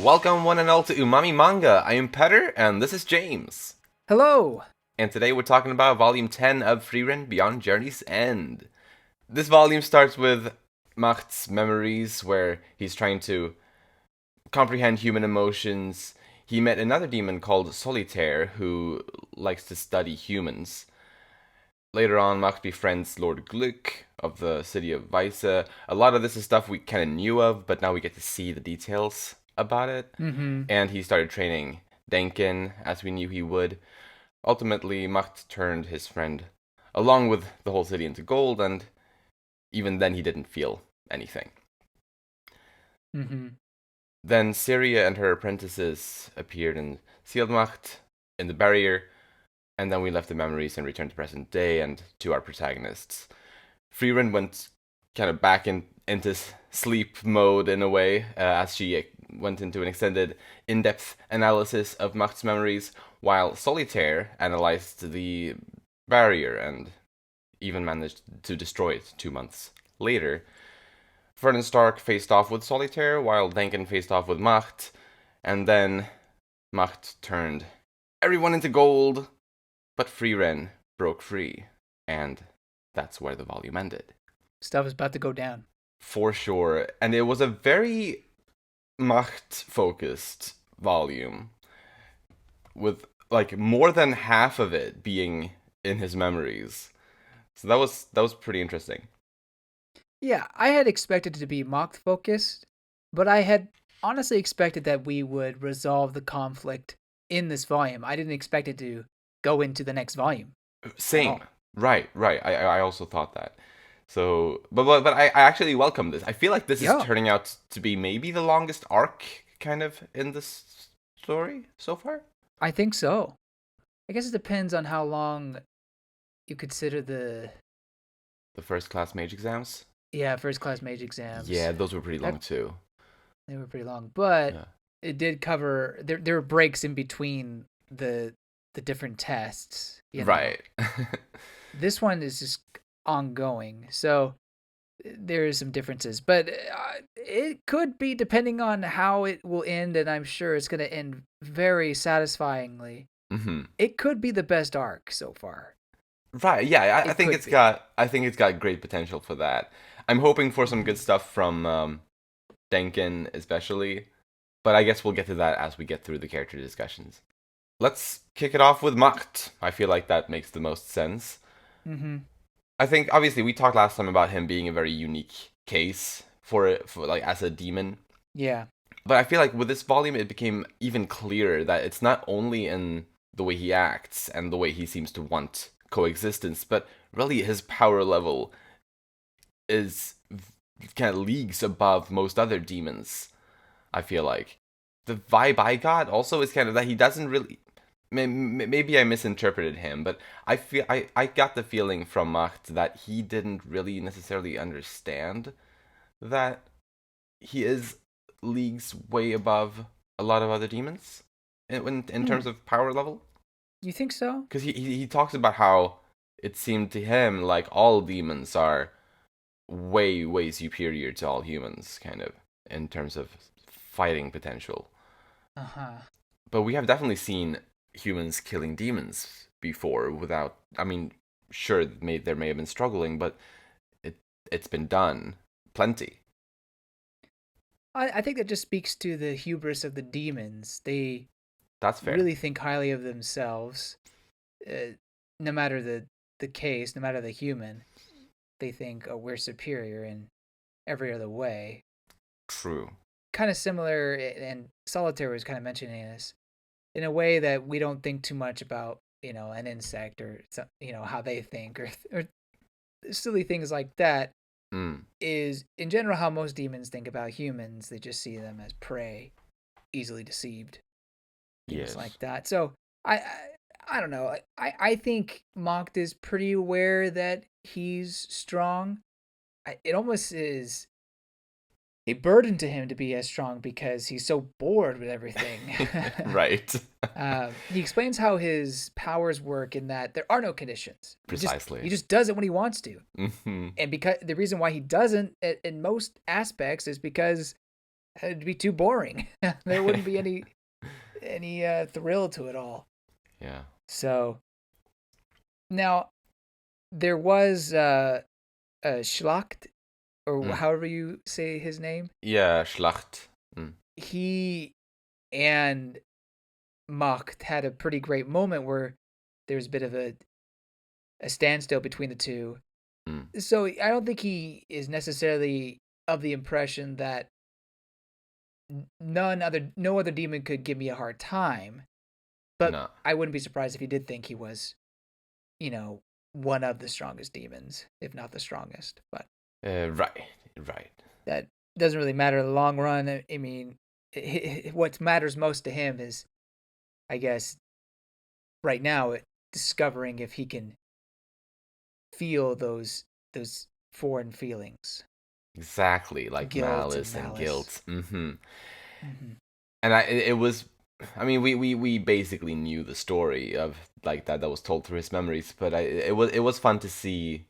Welcome one and all to Umami Manga. I am Petter, and this is James. Hello! And today we're talking about Volume 10 of Frieren Beyond Journey's End. This volume starts with Macht's memories, where he's trying to comprehend human emotions. He met another demon called Solitär, who likes to study humans. Later on, Macht befriends Lord Glück of the city of Weisse. A lot of this is stuff we kind of knew of, but now we get to see the details about it. Mm-hmm. And he started training Denken, as we knew he would. Ultimately, Macht turned his friend, along with the whole city, into gold, and even then he didn't feel anything. Mm-hmm. Then Serie and her apprentices appeared and sealed Macht in the barrier, and then we left the memories and returned to present day and to our protagonists. Frieren went kind of back into sleep mode in a way, as she went into an extended, in-depth analysis of Macht's memories, while Solitaire analyzed the barrier and even managed to destroy it 2 months later. Frieren and Stark faced off with Solitaire, while Denken faced off with Macht, and then Macht turned everyone into gold, but Frieren broke free, and that's where the volume ended. Stuff is about to go down. For sure, and it was a very Macht-focused volume, with like more than half of it being in his memories. So that was pretty interesting. Yeah, I had expected it to be Macht focused, but I had honestly expected that we would resolve the conflict in this volume. I didn't expect it to go into the next volume at Same. all. Right, right. I also thought that. So, but I actually welcome this. I feel like this is Yeah, turning out to be maybe the longest arc kind of in this story so far. I think so. I guess it depends on how long you consider The first class mage exams. first class mage exams. Yeah, those were pretty long That too. they were pretty long, but Yeah. it did cover there were breaks in between the different tests, Right. This one is just ongoing. So there is some differences, but it could be depending on how it will end, and I'm sure it's going to end very satisfyingly. hmm It could be the best arc so far. Right. Yeah, I It think could it's be. got great potential for that. I'm hoping for some good Mhm. stuff from Denken especially, but I guess we'll get to that as we get through the character discussions. Let's kick it off with Macht. I feel like that makes the most sense. Mhm. I think obviously we talked last time about him being a very unique case for it, for like as a demon. Yeah. But I feel like with this volume it became even clearer that it's not only in the way he acts and the way he seems to want coexistence, but really his power level is kind of leagues above most other demons. I feel like the vibe I got also is kind of that he doesn't really. Maybe I misinterpreted him, but I got the feeling from Macht that he didn't really necessarily understand that he is leagues way above a lot of other demons in terms Hmm. of power level. You think so? Because he talks about how it seemed to him like all demons are way superior to all humans, kind of in terms of fighting potential. Uh huh. But we have definitely seen humans killing demons before without. I mean, sure, there may have been struggling, but it it's been done plenty. I think that just speaks to the hubris of the demons. They That's fair. really think highly of themselves, uh, no matter the case, no matter the human. They think, oh, we're superior in every other way. True. Kind of similar, and Solitaire was kind of mentioning this in a way that we don't think too much about, an insect or how they think or silly things like that. Mm. Is in general how most demons think about humans. They just see them as prey, easily deceived, things Yes. like that. So I don't know. I think Mocked is pretty aware that he's strong. It almost is a burden to him to be as strong because he's so bored with everything. Right. He explains how his powers work in that there are no conditions. He Precisely. just does it when he wants to, hmm and because the reason why he doesn't in most aspects is because It'd be too boring. There wouldn't be any thrill to it all. Yeah. So now there was Schlacht, or Mm. however you say his name. Yeah, Schlacht. Mm. He and Macht had a pretty great moment where there was a bit of a standstill between the two. Mm. So I don't think he is necessarily of the impression that no other demon could give me a hard time. But No. I wouldn't be surprised if he did think he was, you know, one of the strongest demons, if not the strongest. But Right. Right. that doesn't really matter in the long run. I mean, what matters most to him is, I guess, right now, discovering if he can feel those foreign feelings, Exactly, like guilt and malice and malice. guilt. Hmm. Hmm. And it was, I mean, we basically knew the story of like that was told through his memories, but it was fun to see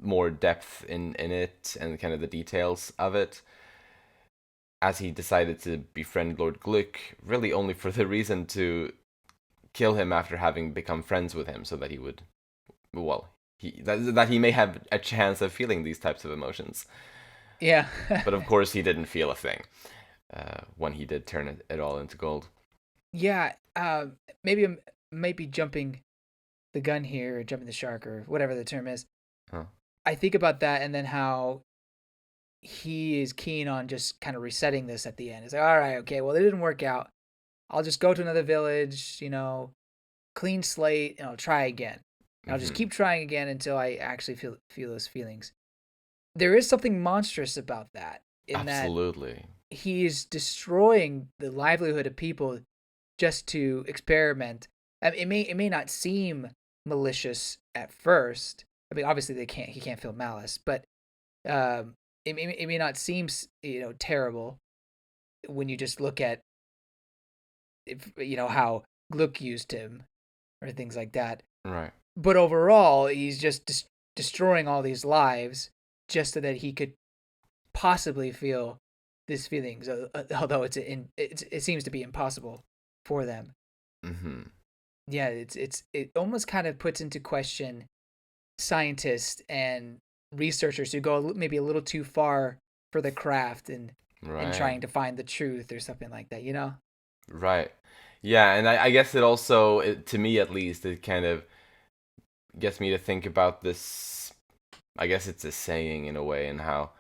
more depth in it and kind of the details of it as he decided to befriend Lord Glück, really only for the reason to kill him after having become friends with him, so that he would, well, that he may have a chance of feeling these types of emotions. Yeah. But of course, he didn't feel a thing when he did turn it all into gold. Yeah. Maybe I'm maybe jumping the gun here, or jumping the shark, or whatever the term is. Huh. I think about that, and then how he is keen on just kind of resetting this at the end. It's like, all right, okay, well, it didn't work out. I'll just go to another village, clean slate, and I'll try again. And I'll just Hmm. keep trying again until I actually feel those feelings. There is something monstrous about that, in that Absolutely. he is destroying the livelihood of people just to experiment. I mean, it may not seem malicious at first. I mean, obviously he can't feel malice, but it may not seem terrible when you just look at how Gluck used him or things like that. Right. But overall, he's just destroying all these lives just so that he could possibly feel these feelings, although it seems to be impossible for them. Hmm. Yeah, it almost kind of puts into question scientists and researchers who go maybe a little too far for the craft and Right. trying to find the truth or something like that, you know? Right. Yeah, and I guess it also, to me at least, it kind of gets me to think about this. I guess it's a saying in a way, and how,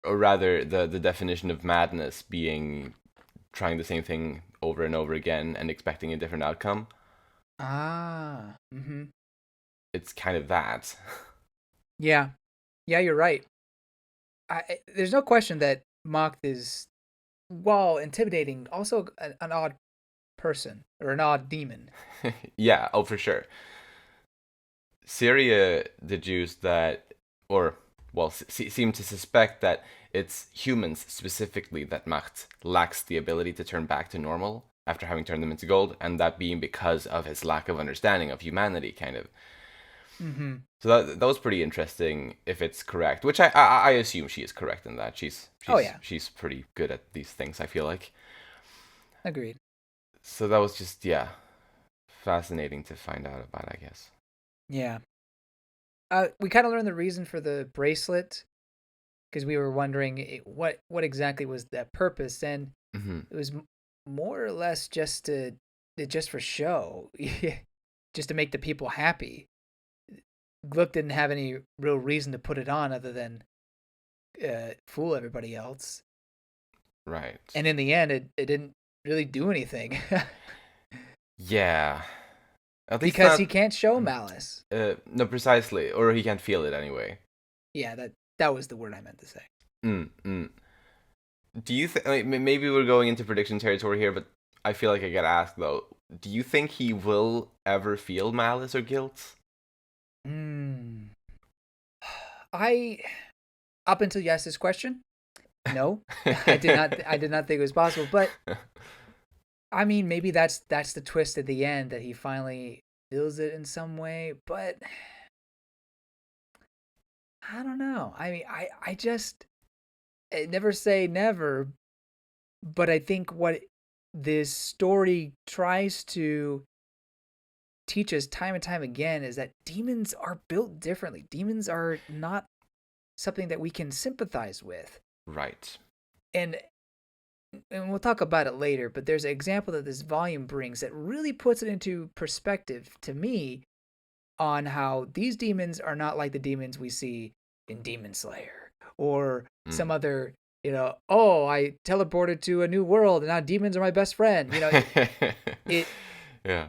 or rather, the definition of madness being trying the same thing over and over again and expecting a different outcome. Ah, mm-hmm. It's kind of that. Yeah, yeah, you're right. There's no question that Macht is, while intimidating, also an odd person or an odd demon. Yeah, oh, for sure. Serie deduced that, or, well, seemed to suspect that it's humans specifically that Macht lacks the ability to turn back to normal after having turned them into gold, and that being because of his lack of understanding of humanity, kind of. Mm-hmm. So that was pretty interesting if it's correct, which I assume she is correct in that. She's Oh she's yeah, she's pretty good at these things, I feel like. agreed. So that was just, yeah, fascinating to find out about, I guess. Yeah. We kind of learned the reason for the bracelet because we were wondering what exactly was that purpose, and Hmm. it was more or less just for show, just to make the people happy. Gluck didn't have any real reason to put it on other than fool everybody else, Right. and in the end, it didn't really do anything Yeah. At least because he not. can't show malice. No, precisely, or he can't feel it anyway. Yeah, that was the word I meant to say. Mm, mm. Do you think, like, maybe we're going into prediction territory here, but I feel like I gotta ask though. Do you think he will ever feel malice or guilt? Hmm. I Up until you asked this question, no, I did not. I did not think it was possible. But I mean, maybe that's the twist at the end that he finally feels it in some way. But I don't know. I mean, I just never say never. But I think what this story tries to teach us time and time again is that demons are built differently. Demons are not something that we can sympathize with. Right. And we'll talk about it later, but there's an example that this volume brings that really puts it into perspective to me on how these demons are not like the demons we see in Demon Slayer or some Mm. other, oh, I teleported to a new world and now demons are my best friend. It, Yeah,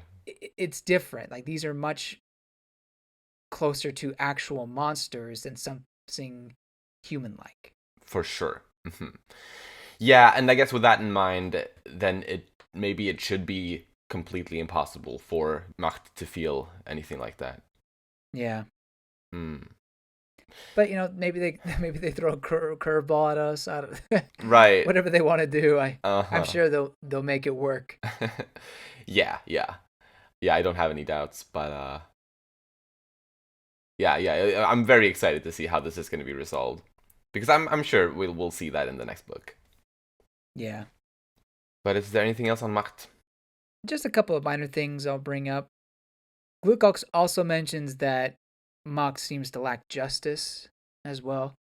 it's different. Like these are much closer to actual monsters than something human like. for sure. Yeah, and I guess with that in mind, then it should be completely impossible for Macht to feel anything like that. Yeah. Mm. But maybe they maybe they throw a curveball at us. I don't, Right. whatever they want to do. I'm Uh-huh. sure they'll make it work. Yeah, yeah. Yeah, I don't have any doubts, but yeah, I'm very excited to see how this is going to be resolved because I'm sure we'll see that in the next book. Yeah. But is there anything else on Macht? Just a couple of minor things I'll bring up. Glück also mentions that Macht seems to lack justice as well.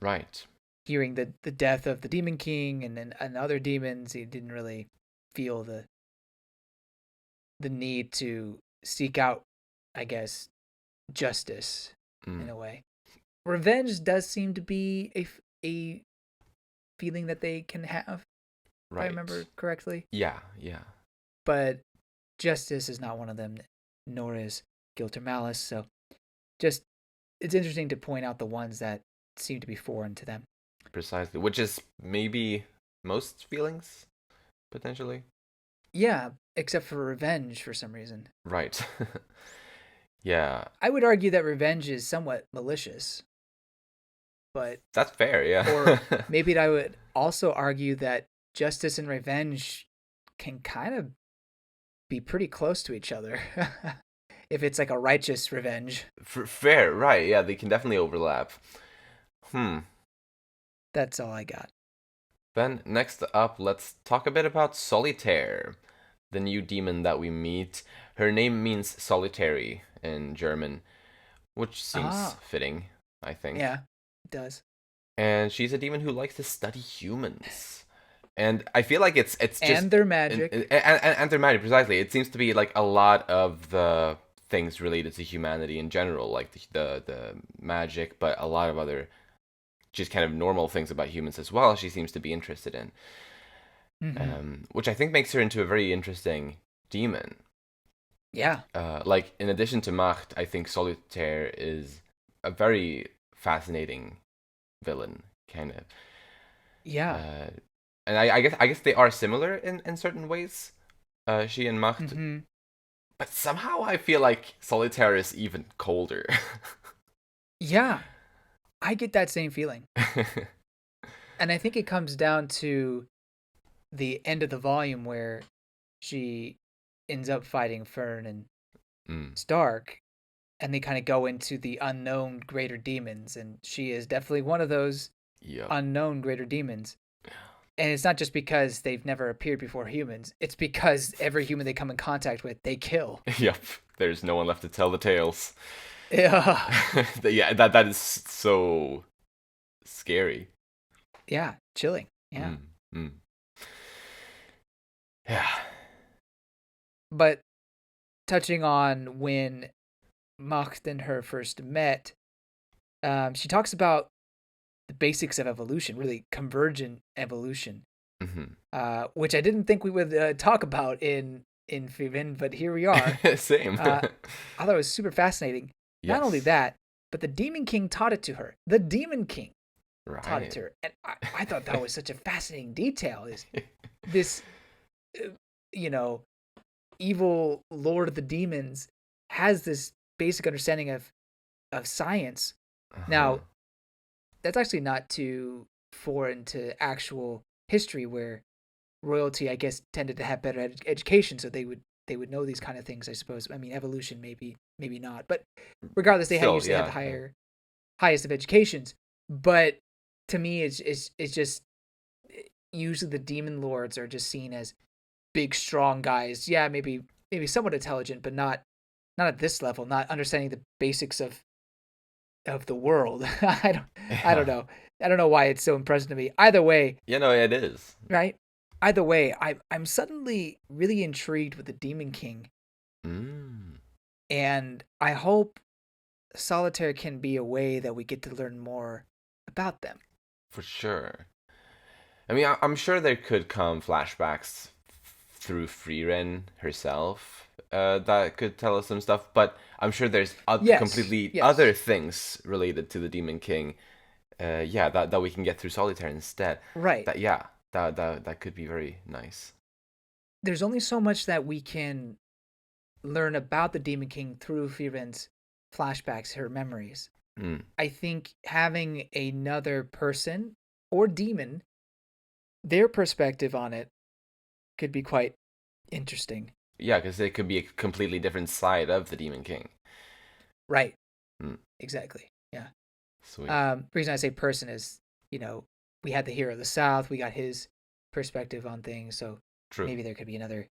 Right. Hearing the death of the Demon King and other demons, he didn't really feel the need to seek out, I guess, justice in Mm. a way. Revenge does seem to be a feeling that they can have, if I remember Right. correctly. Yeah, yeah. But justice is not one of them, nor is guilt or malice. So just it's interesting to point out the ones that seem to be foreign to them. Precisely. Which is maybe most feelings, potentially. Yeah, except for revenge for some reason. Right. Yeah. I would argue that revenge is somewhat malicious, but That's fair, or yeah. maybe I would also argue that justice and revenge can kind of be pretty close to each other. If it's like a righteous revenge. Fair, right. Yeah, they can definitely overlap. Hmm. That's all I got. Then next up, let's talk a bit about Solitär, the new demon that we meet. Her name means solitary in German, which seems Ah, fitting, I think. yeah, it does. And she's a demon who likes to study humans. And I feel like it's And just their and magic. and, and they're magic precisely. It seems to be like a lot of the things related to humanity in general, like the magic, but a lot of other just kind of normal things about humans as well. She seems to be interested in, Mm-hmm. which I think makes her into a very interesting demon. Yeah. Like in addition to Macht, I think Solitaire is a very fascinating villain, kind of. Yeah. Uh, and I guess they are similar in certain ways. She and Macht, Mm-hmm. but somehow I feel like Solitaire is even colder. Yeah. I get that same feeling. And I think it comes down to the end of the volume where she ends up fighting Fern and Mm, Stark, and they kind of go into the unknown greater demons, and she is definitely one of those yep. unknown greater demons. And it's not just because they've never appeared before humans, it's because every human they come in contact with, they kill. Yep. There's no one left to tell the tales. Yeah. Yeah, that is so scary. Yeah. Chilling. Yeah. Mm, mm. Yeah. But touching on when Macht and her first met, she talks about the basics of evolution, really convergent evolution, Hmm. which I didn't think we would talk about in Frieren, but here we are. Same. I thought it was super fascinating. Not only Yes. that, but the Demon King taught it to her. The Demon King taught it Right. to her, and I thought that was such a fascinating detail. Is this, uh, you know, evil Lord of the Demons has this basic understanding of science. Uh-huh. Now, that's actually not too foreign to actual history, where royalty, I guess, tended to have better education, so they would know these kind of things. I suppose. I mean, evolution maybe not, but regardless, they Still, usually had the yeah, yeah. highest of educations. But to me, it's just usually the demon lords are just seen as big, strong guys. Yeah, maybe somewhat intelligent, but not at this level. Not understanding the basics of the world. I don't Yeah. know. I don't know why it's so impressive to me. Either way, You know, it is. right? Either way, I'm suddenly really intrigued with the Demon King, Mm, and I hope Solitaire can be a way that we get to learn more about them. for sure. I mean, I'm sure there could come flashbacks through Frieren herself that could tell us some stuff, but I'm sure there's Yes, completely yes, other things related to the Demon King. Yeah, that we can get through Solitaire instead. right. That yeah, that could be very nice. There's only so much that we can learn about the Demon King through Firen's flashbacks, her memories. Mm. I think having another person or demon, their perspective on it could be quite interesting. Yeah, because it could be a completely different side of the Demon King. Right. Mm. Exactly. Yeah. Sweet. The reason I say person is, we had the hero of the South, we got his perspective on things, so True. maybe there could be another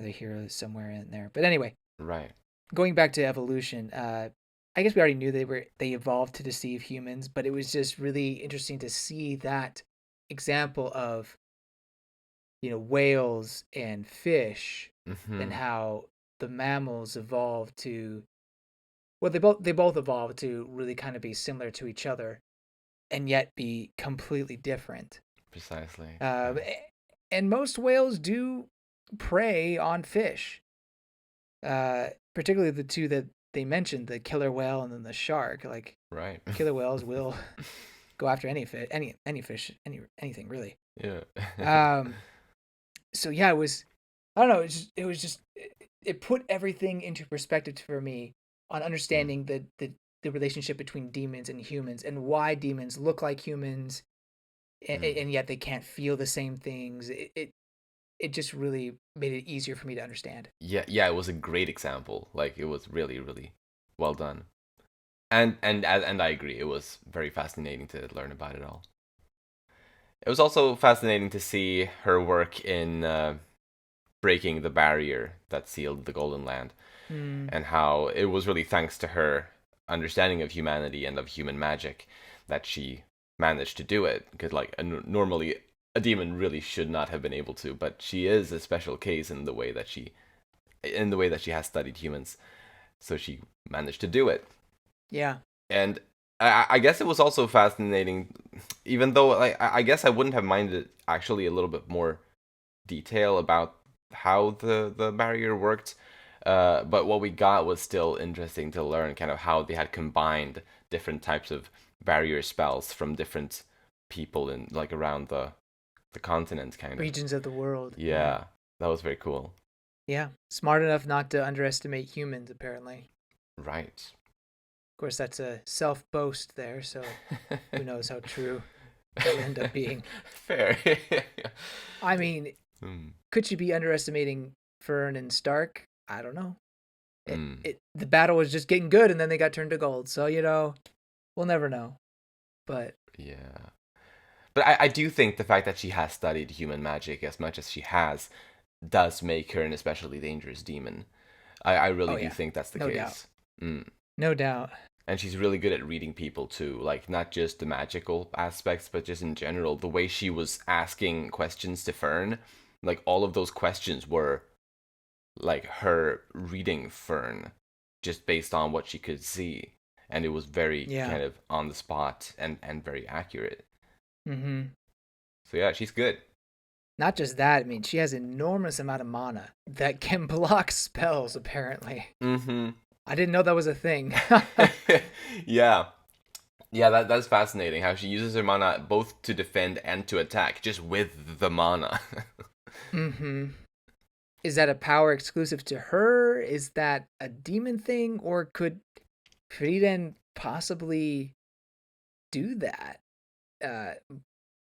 hero somewhere in there. But anyway, Right. going back to evolution, I guess we already knew they evolved to deceive humans, but it was just really interesting to see that example of whales and fish, and Mm-hmm. how the mammals evolved to well they both evolved to really kind of be similar to each other and yet be completely different. Precisely. Uh, Yeah. and most whales do prey on fish, particularly the two that they mentioned, the killer whale and then the shark. Like Right. killer whales will go after any fish, any fish, anything really. Yeah. Um, so yeah, it was. I don't know. It put everything into perspective for me on Mm, understanding the relationship between demons and humans and why demons look like humans mm. and yet they can't feel the same things. It just really made it easier for me to understand. Yeah, yeah, it was a great example. Like it was really, really well done. And I agree, it was very fascinating to learn about it all. It was also fascinating to see her work in breaking the barrier that sealed the Golden Land, Mm, and how it was really thanks to her understanding of humanity and of human magic that she managed to do it. Because like normally a demon really should not have been able to, but she is a special case in the way that she has studied humans, so she managed to do it. yeah. And I guess it was also fascinating, even though like I guess I wouldn't have minded actually a little bit more detail about how the barrier worked. But what we got was still interesting to learn, kind of how they had combined different types of barrier spells from different people in like around the continent, kind of. Regions of the world. Yeah. Yeah, that was very cool. Yeah. Smart enough not to underestimate humans, apparently. Right. Of course, that's a self boast there, so who knows how true that would end up being. Fair. I mean, Hmm. could she be underestimating Fern and Stark? I don't know. Hmm. The battle was just getting good, and then they got turned to gold. So we'll never know. But Yeah. But I do think the fact that she has studied human magic as much as she has does make her an especially dangerous demon. I really oh do yeah, think that's the no doubt, case. Mm. no doubt. And she's really good at reading people too, like not just the magical aspects, but just in general. The way she was asking questions to Fern, like all of those questions were like her reading Fern just based on what she could see. And it was very Yeah. kind of on the spot and very accurate. Mm-hmm. So yeah, she's good. Not just that. I mean, she has enormous amount of mana that can block spells. Apparently, Mm-hmm. I didn't know that was a thing. Yeah. Yeah, that's fascinating how she uses her mana both to defend and to attack, just with the mana. mm-hmm. Is that a power exclusive to her? Is that a demon thing, or could Frieren possibly do that? Uh,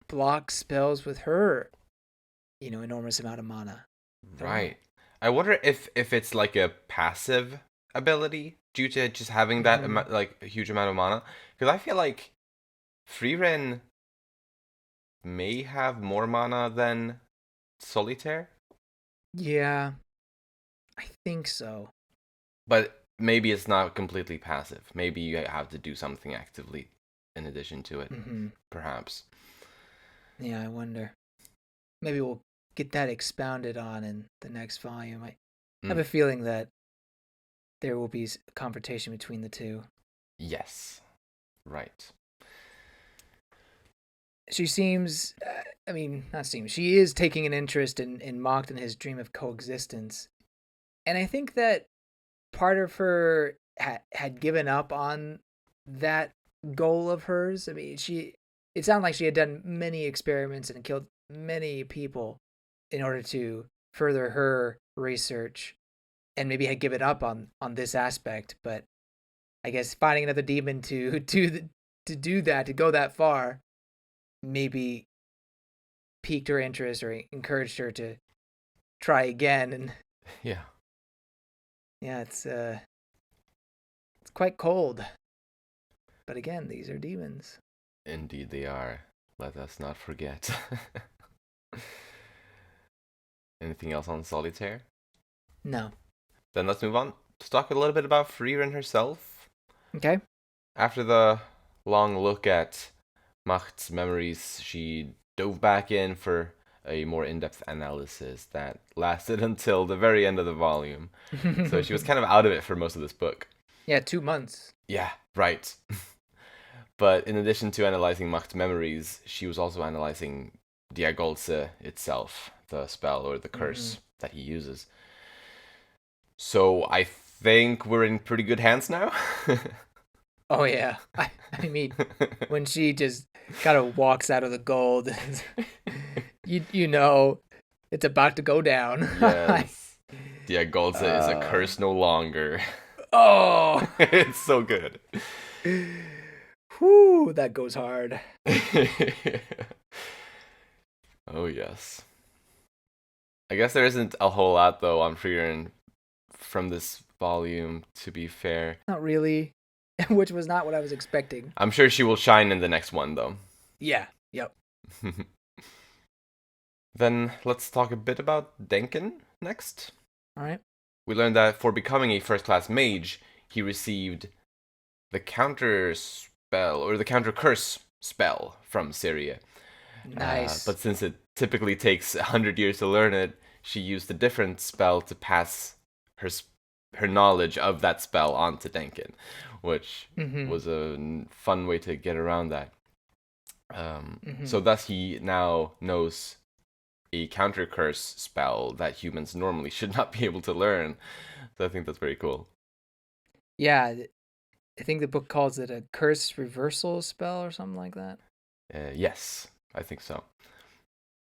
block spells with her, enormous amount of mana. I don't know. Right. I wonder if it's like a passive ability due to just having that Mm-hmm. like a huge amount of mana. Because I feel like Frieren may have more mana than Solitaire, Yeah, I think so. but maybe it's not completely passive. Maybe you have to do something actively in addition to it, Hmm. perhaps. Yeah, I wonder. Maybe we'll get that expounded on in the next volume. I have Mm, a feeling that there will be a confrontation between the two. yes, right. She seems, I mean, not seems, she is taking an interest in Mocked and his dream of coexistence. And I think that part of her had given up on that goal of hers. I mean, it sounded like she had done many experiments and killed many people in order to further her research, and maybe had given up on this aspect. But I guess finding another demon to do that, to go that far, maybe piqued her interest or encouraged her to try again. And Yeah, yeah, it's quite cold. But again, these are demons. indeed they are. Let us not forget. Anything else on Solitaire? No. Then let's move on to talk a little bit about Frieren herself. Okay. After the long look at Macht's memories, she dove back in for a more in-depth analysis that lasted until the very end of the volume. So she was kind of out of it for most of this book. Yeah, 2 months. Yeah, right. But in addition to analyzing Macht's memories, she was also analyzing Diagolze itself, the spell or the Mm-hmm. curse that he uses. So I think we're in pretty good hands now. Oh yeah. I mean, when she just kind of walks out of the gold, you know it's about to go down. Yes. Diagolze is a uh, curse no longer. oh. It's so good. Whew, that goes hard. Oh, yes. I guess there isn't a whole lot, though, on Frieren from this volume, to be fair. Not really, which was not what I was expecting. I'm sure she will shine in the next one, though. Yeah. Yep. Then let's talk a bit about Denken next. All right. We learned that for becoming a first class mage, he received the counter spell, or the counter curse spell from Serie. Nice. But since it typically takes 100 years to learn it, she used a different spell to pass her her knowledge of that spell onto Denken, which Mm-hmm. was a fun way to get around that. Mm-hmm. So thus he now knows a counter curse spell that humans normally should not be able to learn. So I think that's very cool. Yeah, I think the book calls it a curse reversal spell or something like that. Yes, I think so.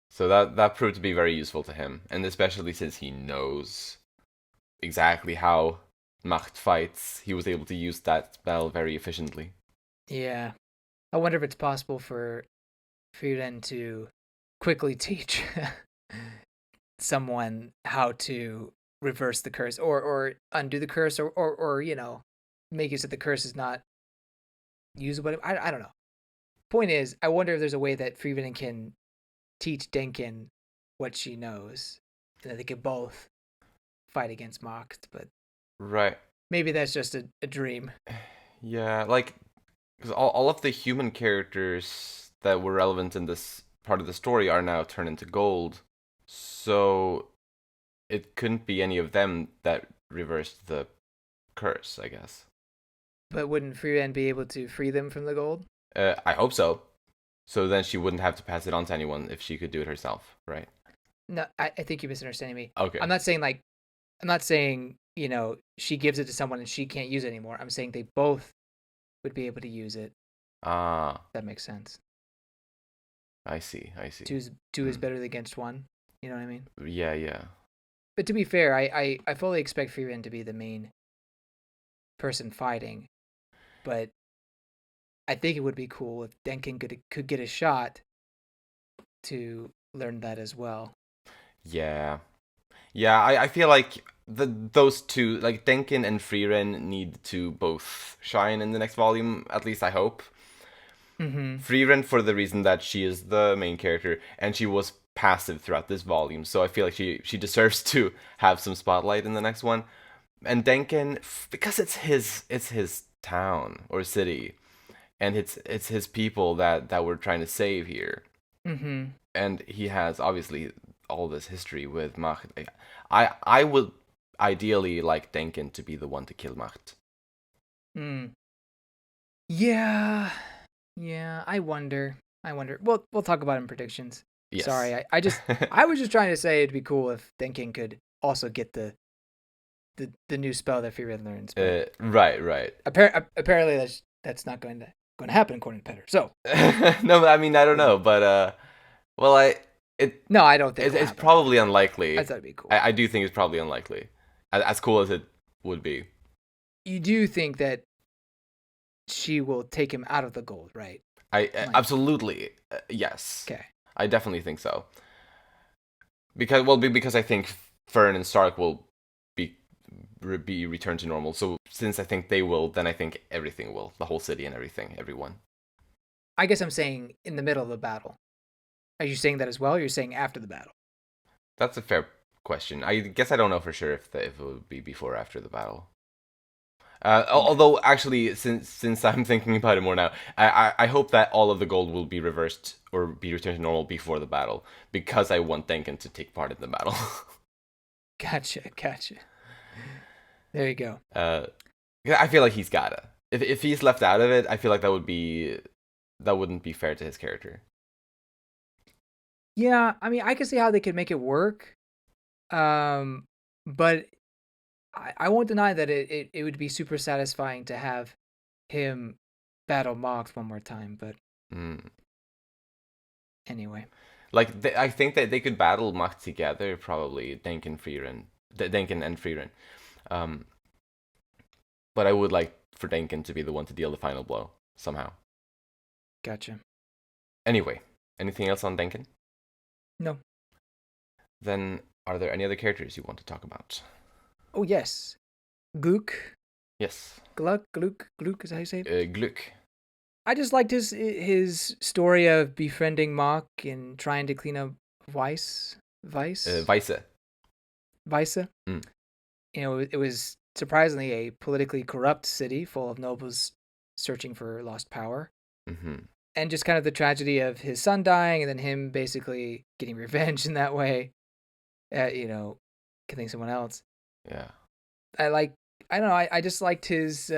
So that proved to be very useful to him, and especially since he knows exactly how Macht fights, he was able to use that spell very efficiently. Yeah. I wonder if it's possible for Frieren to quickly teach someone how to reverse the curse or undo the curse or make it so the curse is not usable. I don't know. Point is, I wonder if there's a way that Frieren can teach Denkin what she knows, and that they could both fight against Mox, but Right. maybe that's just a dream. Yeah, like, because all of the human characters that were relevant in this part of the story are now turned into gold. So it couldn't be any of them that reversed the curse, I guess. But wouldn't Frieren be able to free them from the gold? I hope so. So then she wouldn't have to pass it on to anyone if she could do it herself, right? No, I think you're misunderstanding me. Okay. I'm not saying like I'm not saying, she gives it to someone and she can't use it anymore. I'm saying they both would be able to use it. Ah, That makes sense. I see. I see. Two is Hmm. better against one. You know what I mean? Yeah, yeah. But to be fair, I fully expect Frieren to be the main person fighting. But I think it would be cool if Denkin could get a shot to learn that as well. Yeah. Yeah, I feel like those two, like Denkin and Frieren, need to both shine in the next volume. At least I hope. Mm-hmm. Frieren for the reason that she is the main character and she was passive throughout this volume, so I feel like she deserves to have some spotlight in the next one. And Denken, because it's his town or city, and it's his people that we're trying to save here, Mm-hmm. and he has obviously all this history with Macht. I would ideally like Denken to be the one to kill Macht. Mm. Yeah. Yeah. I wonder. I wonder. We'll talk about it in predictions. Yes. Sorry. I was just trying to say it'd be cool if Denkin could also get the new spell that Frieren learns. But right. apparently that's not going to happen according to Petter. So No, I mean I don't know, but well, it no, I don't think it's probably unlikely. I thought it'd be cool. I do think it's probably unlikely, as cool as it would be. You do think that she will take him out of the gold, right? Absolutely yes. Okay. I definitely think so. Because I think Fern and Stark will be returned to normal. So since I think they will, then I think everything will, the whole city and everyone. I guess I'm saying in the middle of the battle. Are you saying that as well? Or you're saying after the battle? That's a fair question. I guess I don't know for sure if it would be before or after the battle. Although actually, since I'm thinking about it more now, I hope that all of the gold will be reversed or be returned to normal before the battle, because I want Denken to take part in the battle. Gotcha. There you go. I feel like he's gotta. If he's left out of it, I feel like that wouldn't be fair to his character. Yeah, I mean, I can see how they could make it work, but I won't deny that it would be super satisfying to have him battle Mox one more time. But anyway, like I think that they could battle Macht together, probably Denken and Frieren. But I would like for Denken to be the one to deal the final blow somehow. gotcha. Anyway, anything else on Denken? No. Then, are there any other characters you want to talk about? Oh yes, Glück. Yes. Glück is how you say it. Glück. I just liked his story of befriending Mock and trying to clean up Vice. Weisse. Mm. You know, it was surprisingly a politically corrupt city full of nobles searching for lost power. Mm-hmm. And just kind of the tragedy of his son dying and then him basically getting revenge in that way, killing someone else. Yeah. I don't know, I just liked his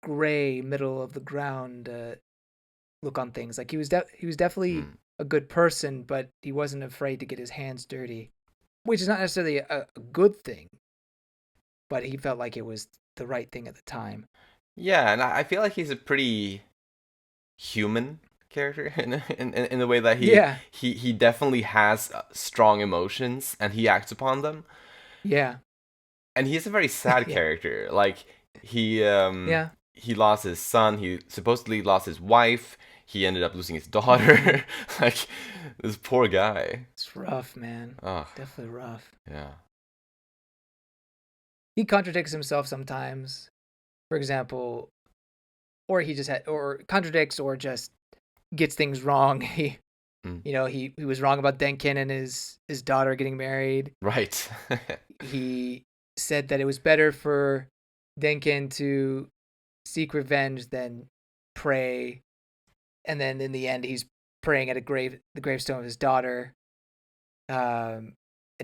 gray, middle of the ground look on things. Like he was definitely a good person, but he wasn't afraid to get his hands dirty, which is not necessarily a good thing, but he felt like it was the right thing at the time. Yeah, and I feel like he's a pretty human character in the way that he definitely has strong emotions and he acts upon them. Yeah. And he's a very sad character. Like he lost his son, he supposedly lost his wife, he ended up losing his daughter. Like this poor guy. It's rough, man. Oh, definitely rough. Yeah. He contradicts himself sometimes. For example, or contradicts or just gets things wrong. He was wrong about Denken and his daughter getting married. Right. He said that it was better for Denken to seek revenge than pray. And then in the end, he's praying at the gravestone of his daughter. And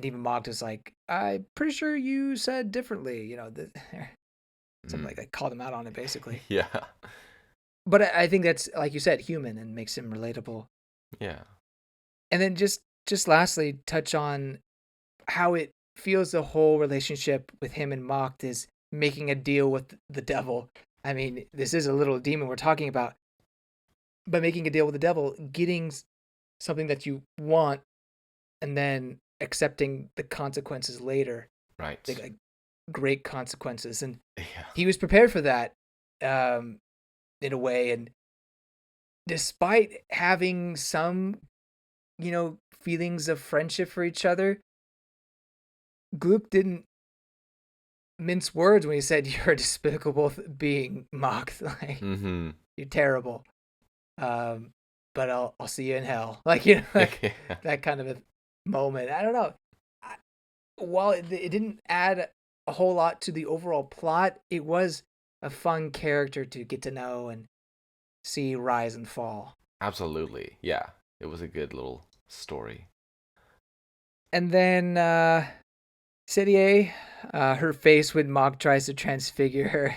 even Mocked was like, I'm pretty sure you said differently, something like that. Called him out on it, basically. Yeah. But I think that's, like you said, human and makes him relatable. Yeah. And then just lastly, touch on how it feels the whole relationship with him and Mocked is making a deal with the devil. I mean, this is a little demon we're talking about. But making a deal with the devil, getting something that you want, and then accepting the consequences later. Right. Like great consequences. And he was prepared for that in a way. And despite having some, feelings of friendship for each other, Glück didn't mince words when he said, you're a despicable being, Mocked. Like, you're terrible. but I'll see you in hell. Like, you know, like Yeah. that kind of a moment. I don't know. I, while it didn't add a whole lot to the overall plot, it was a fun character to get to know and see rise and fall. Absolutely. Yeah. It was a good little story. And then Serie, her face when Mog tries to transfigure her.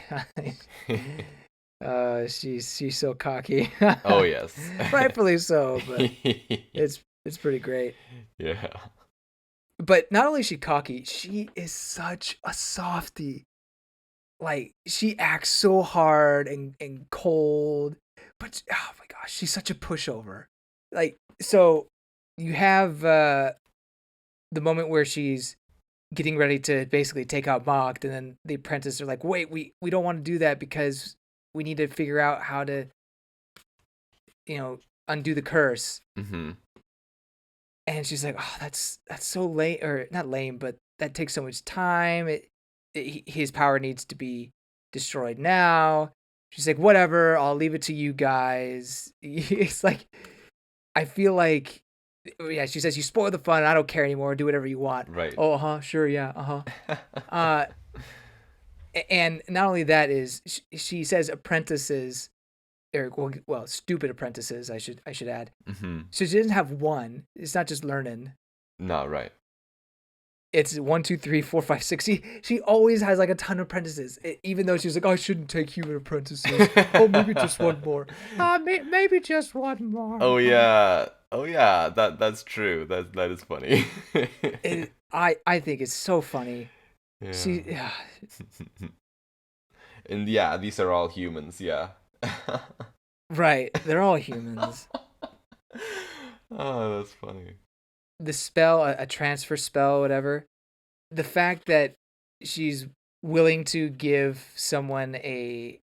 She's so cocky. Oh, yes. Rightfully so, but it's pretty great. Yeah. But not only is she cocky, she is such a softie. Like she acts so hard and cold, but oh my gosh, she's such a pushover. Like so, you have the moment where she's getting ready to basically take out Mocked, and then the apprentices are like, "Wait, we don't want to do that because we need to figure out how to, undo the curse." Mm-hmm. And she's like, "Oh, that's so lame, or not lame, but that takes so much time. His power needs to be destroyed now." She's like, "Whatever, I'll leave it to you guys." It's like, I feel like, yeah, she says, "You spoil the fun. I don't care anymore. Do whatever you want." Right. Oh, sure, yeah, uh, and not only that is she says apprentices, or well, stupid apprentices. I should add. Mm-hmm. So she doesn't have one. It's not just learning. No, right. It's 1, 2, 3, 4, 5, 6. She always has like a ton of apprentices, even though she's like, "Oh, I shouldn't take human apprentices. Oh, maybe just one more. Maybe just one more." Oh yeah. Oh yeah. That's true. That is funny. I think it's so funny. Yeah. She, yeah, And yeah, these are all humans. Yeah. right. They're all humans. Oh, that's funny. The spell, a transfer spell, whatever. The fact that she's willing to give someone a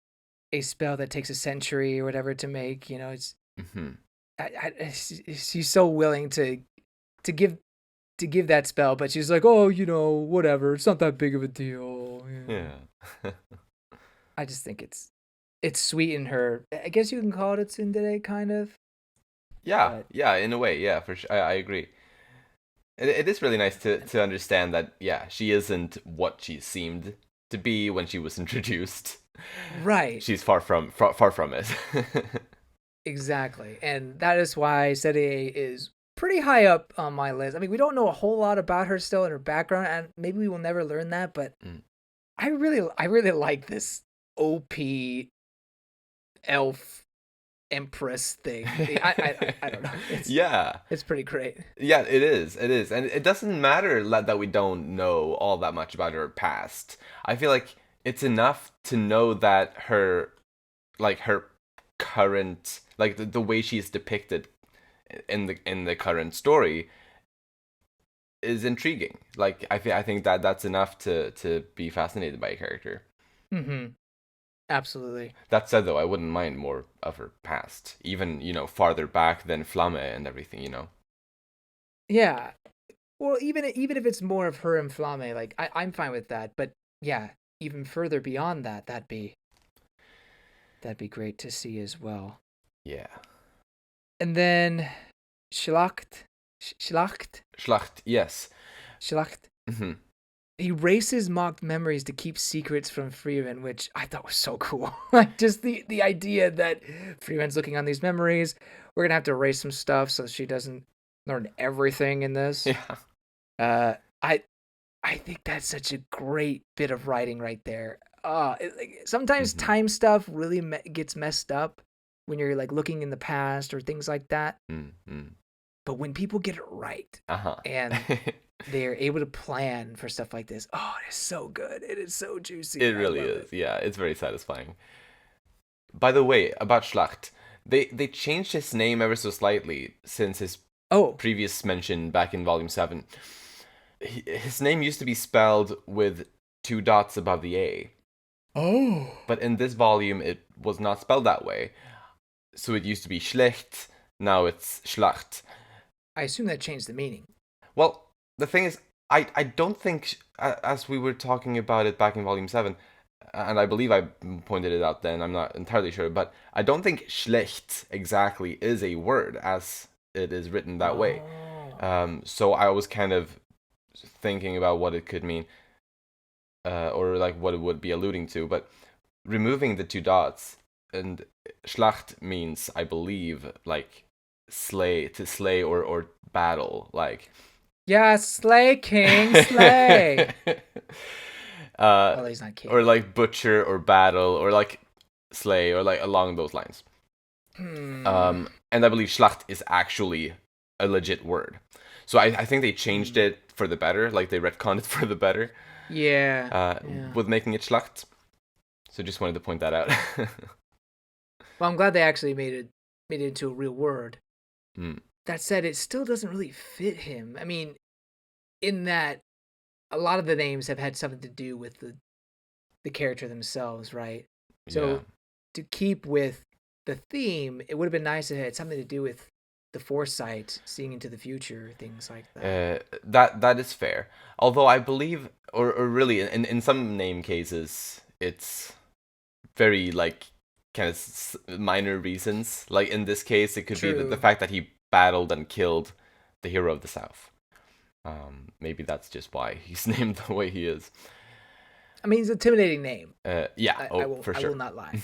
spell that takes a century or whatever to make, it's Mm-hmm. she's so willing to give to give that spell, but she's like, "Oh, whatever. It's not that big of a deal." Yeah. I just think it's sweet in her. I guess you can call it a tsundere, kind of. Yeah. But Yeah. In a way, yeah, for sure. I agree. It is really nice to understand that, yeah, she isn't what she seemed to be when she was introduced. right, She's far from it. exactly, and that is why Serie is pretty high up on my list. I mean, we don't know a whole lot about her still and her background, and maybe we will never learn that. But Mm. I really like this OP elf empress thing. I don't know. Yeah. It's pretty great. Yeah, it is. It is. And it doesn't matter that we don't know all that much about her past. I feel like it's enough to know that her current, like the way she's depicted in the current story is intriguing. Like I think that's enough to be fascinated by a character. Mm-hmm. Absolutely. That said, though, I wouldn't mind more of her past, even farther back than Flamme and everything. Yeah. Well, even if it's more of her and Flame, like I'm fine with that. But yeah, even further beyond that, that'd be great to see as well. Yeah. And then Schlacht, Schlacht, yes. Schlacht. Hmm. He erases mocked memories to keep secrets from Frieren, which I thought was so cool. Like just the idea that Frieren's looking on these memories. We're gonna have to erase some stuff so she doesn't learn everything in this. Yeah. Uh, I I think that's such a great bit of writing right there. Sometimes Hmm. time stuff really gets messed up when you're like looking in the past or things like that. Mm-hmm. But when people get it right Uh-huh. and they're able to plan for stuff like this, oh, it is so good. It is so juicy. It I really love is. it. Yeah, it's very satisfying. By the way, about Schlacht, they changed his name ever so slightly since his Oh, previous mention back in Volume 7. His name used to be spelled with two dots above the A, oh, but in this volume it was not spelled that way. So it used to be Schlecht, now it's Schlacht. I assume that changed the meaning. Well, the thing is, I don't think, as we were talking about it back in Volume 7, and I believe I pointed it out then, I'm not entirely sure, but I don't think schlecht exactly is a word as it is written that way. Oh. So I was kind of thinking about what it could mean, or like what it would be alluding to, but removing the two dots, and Schlacht means, I believe, like slay or battle, like Yeah, slay, king, slay. uh, Although he's not king. or like butcher or battle or like slay or like along those lines. And I believe Schlacht is actually a legit word. So I think they changed it for the better, like they retconned it for the better, Yeah. Yeah. with making it Schlacht. So just wanted to point that out. Well, I'm glad they actually made it into a real word. Mm. That said, it still doesn't really fit him. I mean, in that a lot of the names have had something to do with the character themselves, right? So Yeah. to keep with the theme, it would have been nice if it had something to do with the foresight, seeing into the future, things like that. That is fair. Although I believe, or really, in some name cases, it's very like kind of minor reasons. Like in this case, it could be the True. fact that he battled and killed the hero of the South. Maybe that's just why he's named the way he is. I mean, it's an intimidating name. Yeah. I For I sure. will not lie.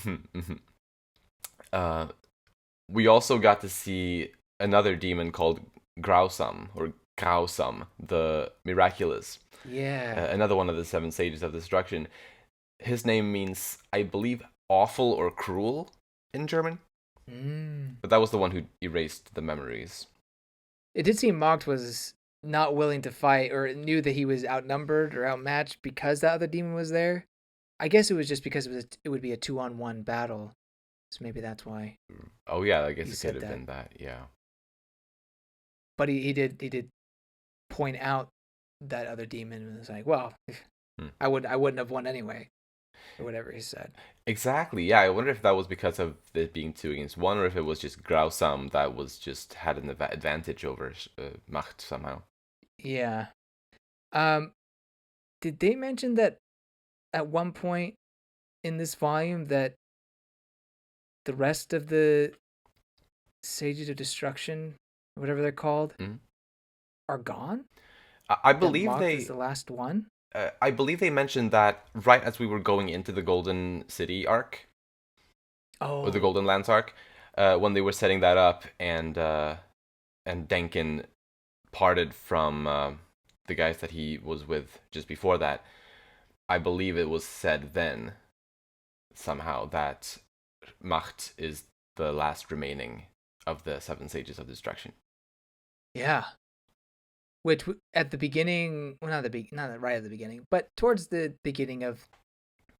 Uh, we also got to see another demon called Grausam or Grausam, the miraculous. Yeah. Another one of the seven sages of destruction. His name means, I believe, awful or cruel in German. But that was the one who erased the memories. It did seem Macht was not willing to fight or knew that he was outnumbered or outmatched because that other demon was there. I guess it was just because it would be a 2-on-1 battle. So maybe that's why Oh yeah, I guess he it could said have that. been that. Yeah. But he did point out that other demon and was like, well, Hmm. I wouldn't have won anyway, or whatever he said. Exactly. Yeah, I wonder if that was because of it being 2 against 1, or if it was just Grausam that was just had an advantage over Macht somehow. Yeah. Um, did they mention that at one point in this volume that the rest of the Sages of Destruction, whatever they're called, Mhm. are gone? I That believe Macht is they the last one? I believe they mentioned that right as we were going into the Golden City arc or the Oh, Golden Lands arc, when they were setting that up, and Denken parted from the guys that he was with just before that. I believe it was said then somehow that Macht is the last remaining of the seven sages of destruction. yeah. Which at the beginning, well, not right at the beginning, but towards the beginning of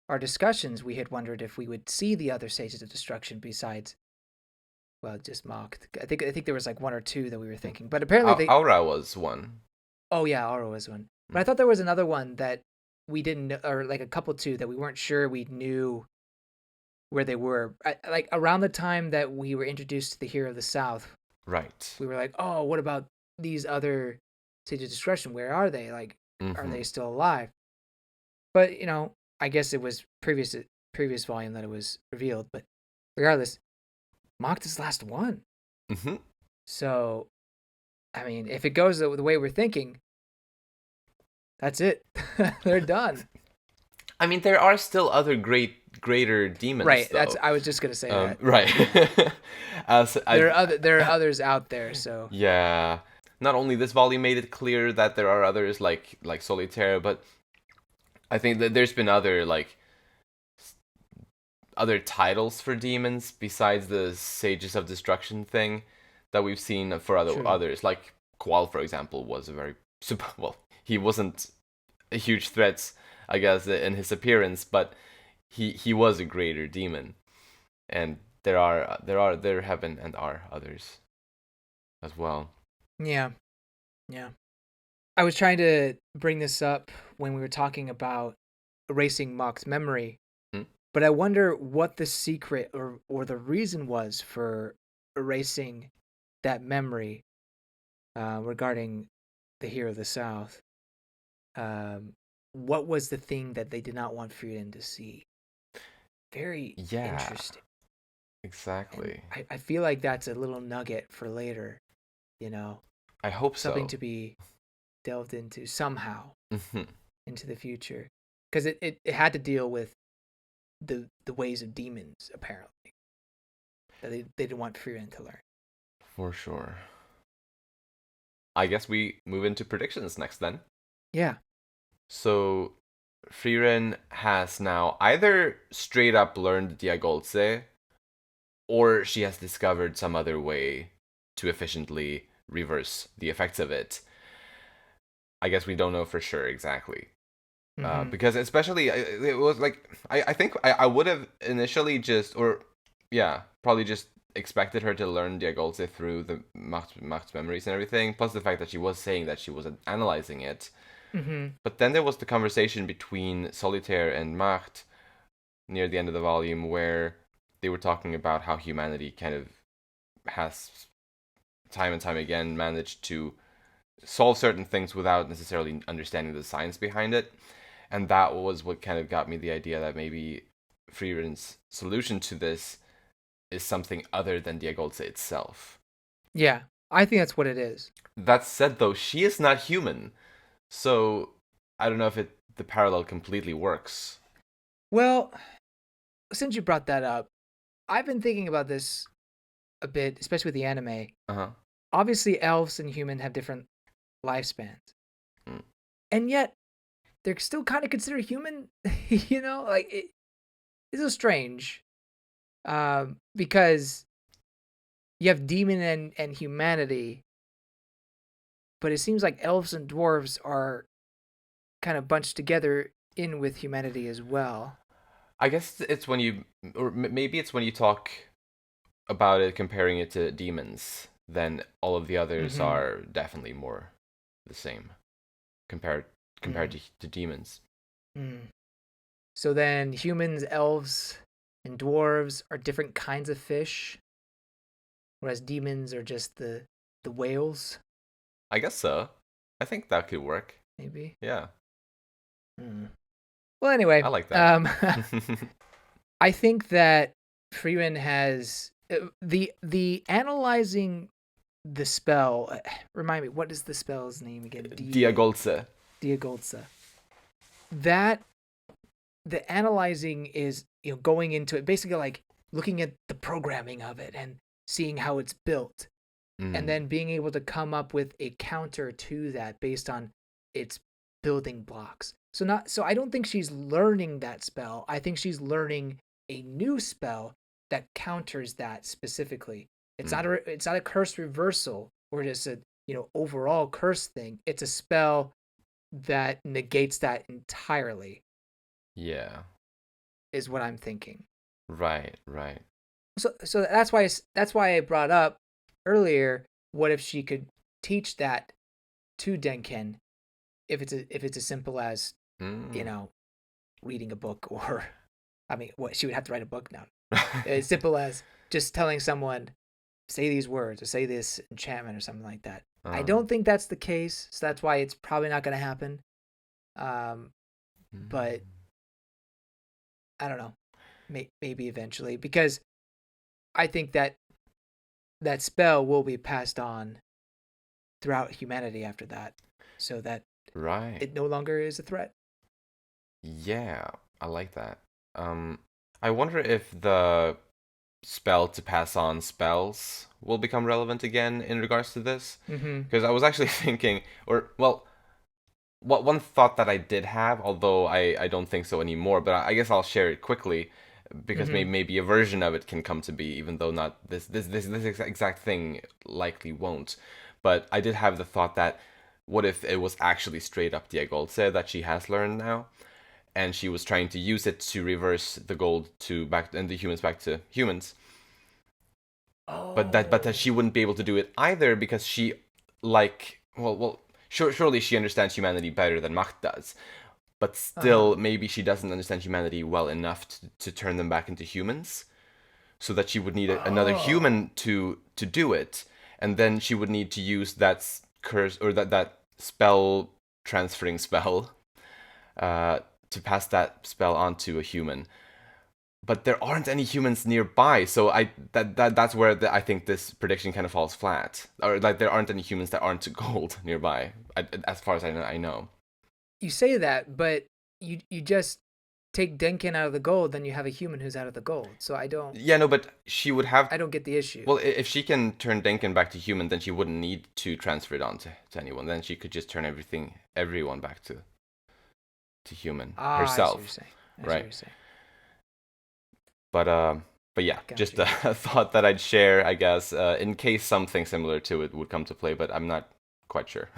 our discussions, we had wondered if we would see the other Sages of Destruction besides, well, just Macht. I think there was like one or two that we were thinking, but apparently they. Aura was one. Oh yeah, Aura was one, but Mm. I thought there was another one that we didn't know, or like a couple two that we weren't sure we knew where they were. Like around the time that we were introduced to the Hero of the South, Right. we were like, oh, what about these other Sages of Destruction? Where are they? Like, are Mm-hmm. they still alive? But I guess it was previous volume that it was revealed. But regardless, Mocked is last one. Mm-hmm. So, I mean, if it goes the way we're thinking, that's it. They're done. I mean, there are still other greater demons, Right. That's. though. I was just gonna say that. Right. As There are others out there. So yeah. Not only this volume made it clear that there are others like Solitaire, but I think that there's been other titles for demons besides the Sages of Destruction thing that we've seen for true. others. Like Qual, for example, was a very well. He wasn't a huge threat, I guess, in his appearance, but he was a greater demon, and there have been and are others as well. Yeah. Yeah. I was trying to bring this up when we were talking about erasing Mock's memory. Hmm? But I wonder what the secret or the reason was for erasing that memory regarding the Hero of the South. Um, what was the thing that they did not want Frieren to see? very Yeah, interesting. And exactly. I feel like that's a little nugget for later, you know, I hope something so. to be delved into somehow Mhm. into the future. Because it had to deal with the ways of demons, apparently, that they didn't want Frieren to learn. For sure. I guess we move into predictions next then. Yeah. So, Frieren has now either straight up learned Diagolze, or she has discovered some other way to efficiently reverse the effects of it. I guess we don't know for sure exactly. Mm-hmm. Because especially it was like I think I would have initially just or yeah probably just expected her to learn Diagolze through the Macht's memories and everything, plus the fact that she was saying that she was analyzing it. Mm-hmm. But then there was the conversation between Solitaire and Macht near the end of the volume where they were talking about how humanity kind of has time and time again managed to solve certain things without necessarily understanding the science behind it. And that was what kind of got me the idea that maybe Frieren's solution to this is something other than Diagolze itself. Yeah. I think that's what it is. That said, though, she is not human, so I don't know if the parallel completely works. Well, since you brought that up, I've been thinking about this a bit, especially with the anime. Uh huh. Obviously, elves and human have different lifespans, Mm. and yet they're still kind of considered human. Like it's so strange. Because you have demon and humanity, but it seems like elves and dwarves are kind of bunched together in with humanity as well. I guess it's when you, or maybe it's when you talk about it, comparing it to demons, then all of the others Mm-hmm. are definitely more the same compared compared Mm. to demons. Mm. So then humans, elves, and dwarves are different kinds of fish, whereas demons are just the whales, I guess so. I think that could work. maybe. Yeah, Mm. Well, I anyway, like that. I think that Freeman has the analyzing the spell. Remind me, what is the spell's name again? Diagolze. Diagolza. That the analyzing is going into it, basically like looking at the programming of it and seeing how it's built, and Mm, then being able to come up with a counter to that based on its building blocks. So I don't think she's learning that spell. I think she's learning a new spell that counters that specifically. mm. It's not a curse reversal or just a overall curse thing. It's a spell that negates that entirely Yeah. is what I'm thinking. Right, right. So that's why I brought up earlier, what if she could teach that to Denken, if it's as simple as you Mm. know reading a book, or I mean, what, she would have to write a book now. As simple as just telling someone, say these words or say this enchantment or something like that. I uh, don't think that's the case, so that's why it's probably not going to happen. Um, but mm. I don't know, maybe eventually, because I think that that spell will be passed on throughout humanity after that, so that Right. it no longer is a threat. Yeah, I like that. Um, I wonder if the spell to pass on spells will become relevant again in regards to this. Mm-hmm. Because I was actually thinking, or, well, what one thought that I did have, although I don't think so anymore, but I guess I'll share it quickly because Mm-hmm. maybe a version of it can come to be, even though not this exact thing likely won't. But I did have the thought that what if it was actually straight up Diagolze that she has learned now, and she was trying to use it to reverse the gold to back and the humans back to humans, but that she Oh. wouldn't be able to do it either because she like surely she understands humanity better than Macht does, but Uh-huh. still maybe she doesn't understand humanity well enough to turn them back into humans, so that she would need another Oh. human to do it, and then she would need to use that curse or that spell transferring spell uh, to pass that spell on to a human. but there aren't any humans nearby. So that's where I think this prediction kind of falls flat. Or like there aren't any humans that aren't gold nearby, as far as I know. You say that, but you just take Denken out of the gold, then you have a human who's out of the gold. So Yeah, no, but she would have. I don't get the issue. Well, if she can turn Denken back to human, then she wouldn't need to transfer it on to anyone. Then she could just turn everyone back to human Ah, I see what you're herself, saying. I see what right? you're saying. But yeah, just Gotcha. a thought that I'd share, I guess, in case something similar to it would come to play, but I'm not quite sure.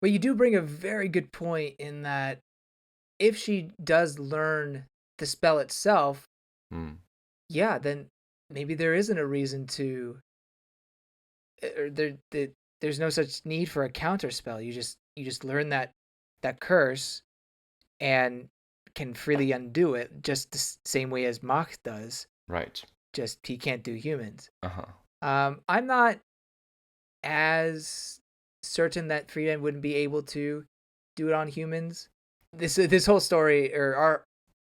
But you do bring a very good point in that if she does learn the spell itself, Hmm. yeah, then maybe there isn't a reason to, or there's no such need for a counter spell. You just learn that curse and can freely undo it, just the same way as Macht does. Right. Just he can't do humans. Uh-huh. I'm not as certain that Frieren wouldn't be able to do it on humans. This whole story, or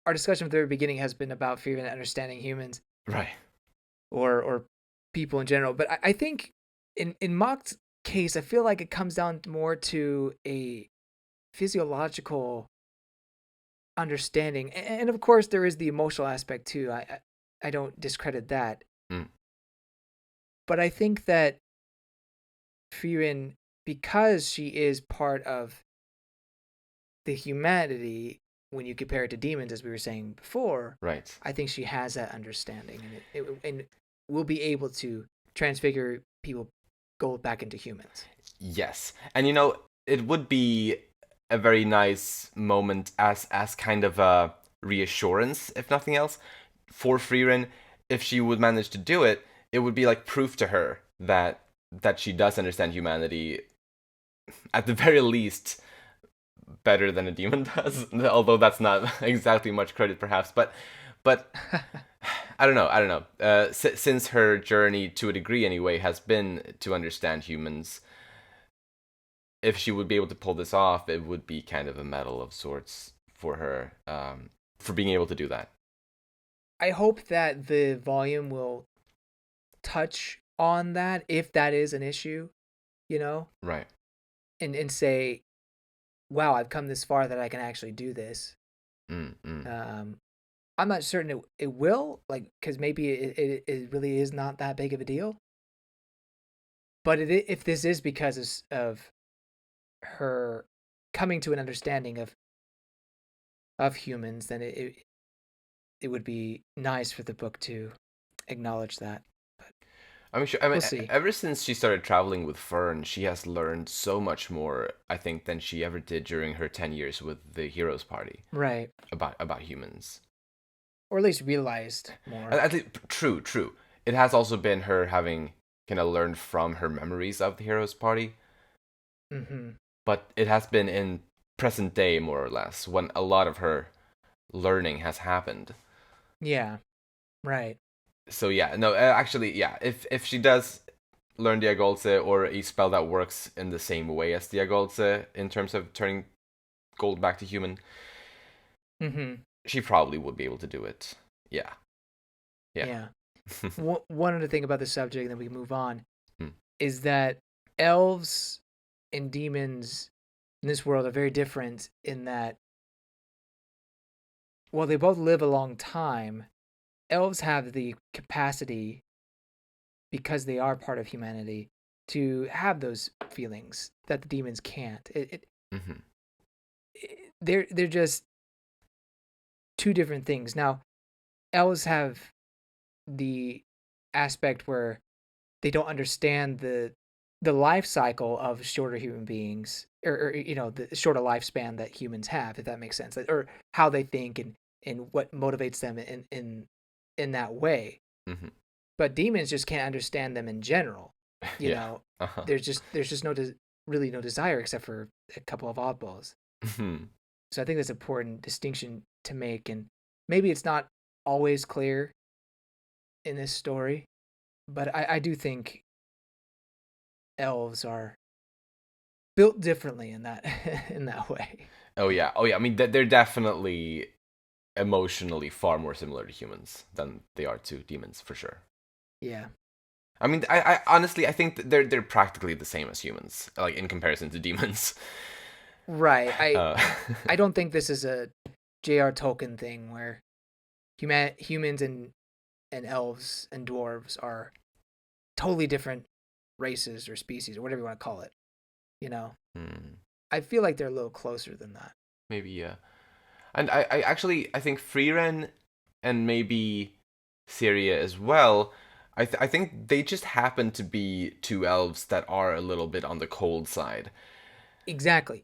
our discussion from the very beginning, has been about Frieren understanding humans Right. or people in general. But I think in Mock's case, I feel like it comes down more to a physiological understanding, and of course there is the emotional aspect too. I don't discredit that, Mm. but I think that Frieren, because she is part of the humanity, when you compare it to demons, as we were saying before, Right. I think she has that understanding, and will be able to transfigure people, go back into humans. Yes. And it would be a very nice moment as kind of a reassurance, if nothing else, for Frieren. If she would manage to do it, it would be like proof to her that she does understand humanity, at the very least better than a demon does. Although that's not exactly much credit, perhaps. But I don't know. I don't know. Since her journey, to a degree anyway, has been to understand humans, if she would be able to pull this off, it would be kind of a medal of sorts for her, for being able to do that. I hope that the volume will touch on that, if that is an issue, you know, Right. and say, wow, I've come this far that I can actually do this. Mm, mm. Um, I'm not certain it will, like, because maybe it really is not that big of a deal. But if this is because of her coming to an understanding of humans, then it would be nice for the book to acknowledge that. But I mean, I mean, we'll see. ever since she started traveling with Fern, she has learned so much more, I think, than she ever did during her 10 years with the Heroes Party Right. about humans. Or at least realized more. I think true, true. It has also been her having kind of learned from her memories of the Heroes Party, Mm-hmm. but it has been in present day, more or less, when a lot of her learning has happened. Yeah. Right. So yeah, no, actually, yeah. If she does learn Diagolze, or a spell that works in the same way as Diagolze in terms of turning gold back to human, Mm-hmm. she probably would be able to do it. Yeah, yeah. Yeah. One other thing about the subject, and then we can move on, Hmm. is that elves and demons in this world are very different in that, while they both live a long time, elves have the capacity, because they are part of humanity, to have those feelings that the demons can't. Mm-hmm. They're just two different things. Now, elves have the aspect where they don't understand the life cycle of shorter human beings, or the shorter lifespan that humans have, if that makes sense, or how they think, and what motivates them in that way. Mm-hmm. But demons just can't understand them in general. you Yeah. know Uh-huh. there's just really no desire, except for a couple of oddballs. Hmm. So I think that's an important distinction to make, and maybe it's not always clear in this story, but I do think elves are built differently in that in that way. Oh yeah. Oh yeah. I mean, they're definitely emotionally far more similar to humans than they are to demons, for sure. Yeah. I mean, I honestly, I think they're practically the same as humans, like in comparison to demons. Right. Uh, I don't think this is a J.R. Tolkien thing where humans and elves and dwarves are totally different races or species or whatever you want to call it. You know, I feel like they're a little closer than that. maybe, yeah. And I actually, I think Frieren and maybe Serie as well, I think they just happen to be two elves that are a little bit on the cold side. Exactly.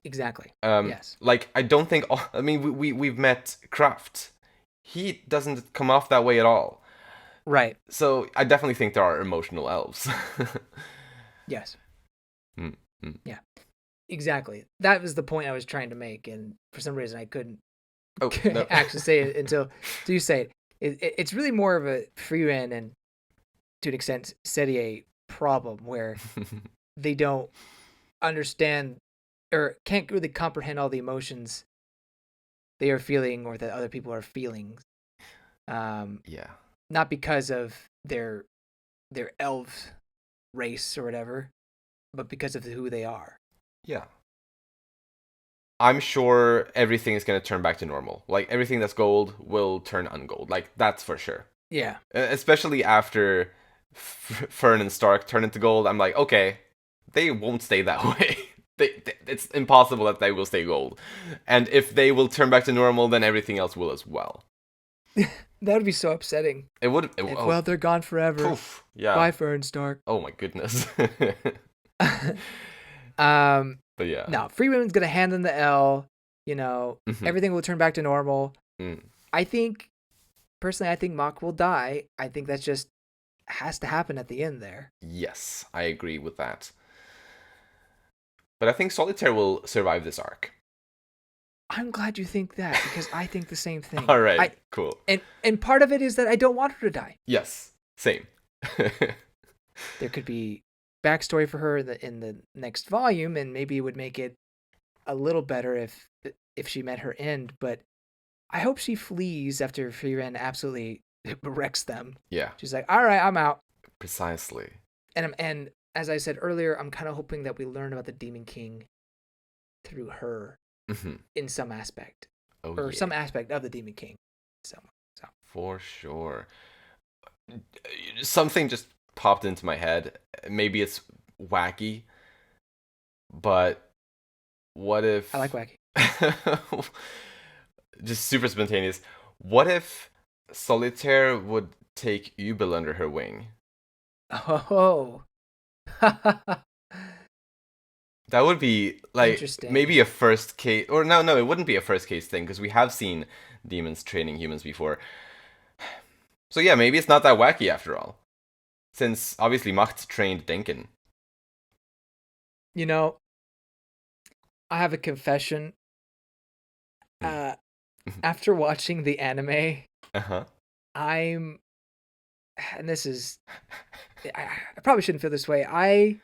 Yes. Like I don't think. I mean, we've met Kraft. He doesn't come off that way at all. Right. So I definitely think there are emotional elves. Yes. Mm, mm. Yeah. Exactly. That was the point I was trying to make, and for some reason I couldn't Oh no. actually say it until you say it. It's really more of a Frieren and to an extent Serie problem where they don't understand or can't really comprehend all the emotions they are feeling or that other people are feeling. Yeah. Not because of their elf race or whatever, but because of who they are. Yeah. I'm sure everything is going to turn back to normal. Like everything that's gold will turn ungold. Like that's for sure. Yeah. Especially after Fern and Stark turn into gold. I'm like, okay, they won't stay that way. It's impossible that they will stay gold. And if they will turn back to normal, then everything else will as well. That would be so upsetting. It would. Well, they're gone forever. Poof. Yeah. Bye, Fern Stark. Oh my goodness. But yeah. No, Free Women's gonna hand them the L. You know, everything will turn back to normal. I think, personally, I think Macht will die. I think that's just has to happen at the end there. Yes, I agree with that. But I think Solitaire will survive this arc. I'm glad you think that because I think the same thing. All right, cool. And part of it is that I don't want her to die. Yes, same. There could be backstory for her in the next volume, and maybe it would make it a little better if she met her end. But I hope she flees after Frieren absolutely wrecks them. Yeah. She's like, all right, I'm out. Precisely. And as I said earlier, I'm kind of hoping that we learn about the Demon King through her in some aspect. Some aspect of the Demon King. So. For sure. Something just popped into my head. Maybe it's wacky, but what if... I like wacky. Just super spontaneous. What if Solitaire would take Ubel under her wing? Oh. That would be like maybe a first case, or no, it wouldn't be a first case thing because we have seen demons training humans before. So yeah, maybe it's not that wacky after all, since obviously Macht trained Denken. You know, I have a confession. After watching the anime, and this is, I probably shouldn't feel this way. I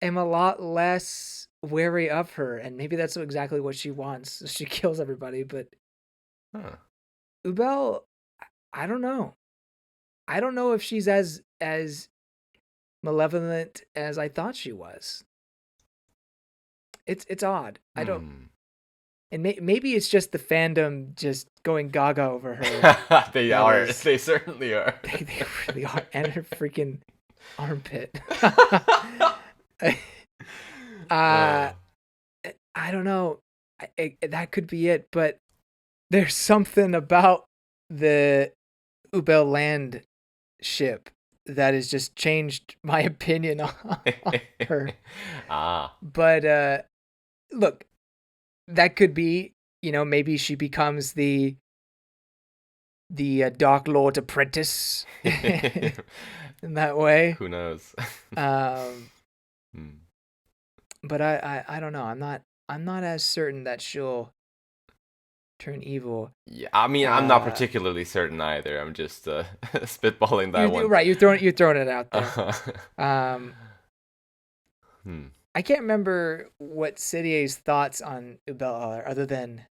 am a lot less wary of her, and maybe that's exactly what she wants. She kills everybody, but Ubel, I don't know. I don't know if she's as malevolent as I thought she was. It's odd. I don't. And maybe it's just the fandom just going gaga over her. They are. They certainly are. They really are. And her freaking armpit. I don't know. That could be it. But there's something about the Ubel land ship that has just changed my opinion on her. But look. That could be, maybe she becomes the Dark Lord apprentice in that way. Who knows? But I don't know. I'm not as certain that she'll turn evil. Yeah, I mean, I'm not particularly certain either. I'm just spitballing that one. Right, you're throwing it out there. I can't remember what Serie's thoughts on Ubel are, other than